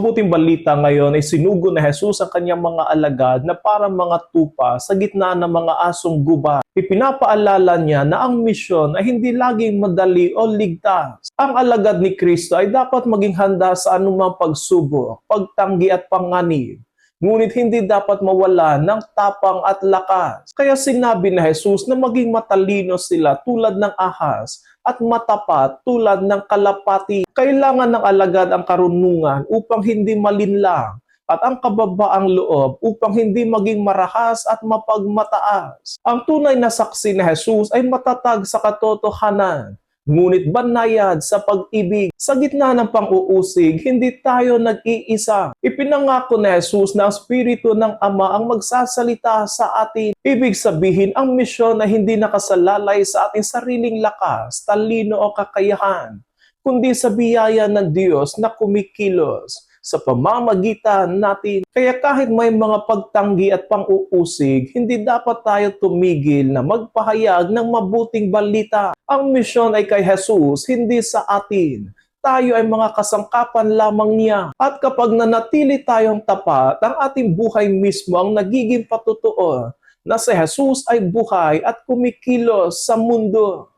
mabuting balita ngayon ay sinugo na Jesus ang kanyang mga alagad na parang mga tupa sa gitna ng mga asong gubat. Ipinapaalala niya na ang misyon ay hindi laging madali o ligtas. Ang alagad ni Kristo ay dapat maging handa sa anumang pagsubok, pagtanggi at panganib. Ngunit hindi dapat mawala ng tapang at lakas. Kaya sinabi na Jesus na maging matalino sila tulad ng ahas at matapat tulad ng kalapati. Kailangan ng alagad ang karunungan upang hindi malinlang at ang kababaang loob upang hindi maging marahas at mapagmataas. Ang tunay na saksi na Jesus ay matatag sa katotohanan, ngunit banayad sa pag-ibig. Sa gitna ng pang-uusig, hindi tayo nag-iisa. Ipinangako ni Jesus na ang Espiritu ng Ama ang magsasalita sa atin. Ibig sabihin, ang misyon ay hindi nakasalalay sa ating sariling lakas, talino o kakayahan, kundi sa biyaya ng Diyos na kumikilos sa pamamagitan natin. Kaya kahit may mga pagtanggi at pang-uusig, hindi dapat tayo tumigil na magpahayag ng mabuting balita. Ang misyon ay kay Jesus, hindi sa atin. Tayo ay mga kasangkapan lamang niya. At kapag nanatili tayong tapat, ang ating buhay mismo ang nagiging patutuo na si Jesus ay buhay at kumikilos sa mundo.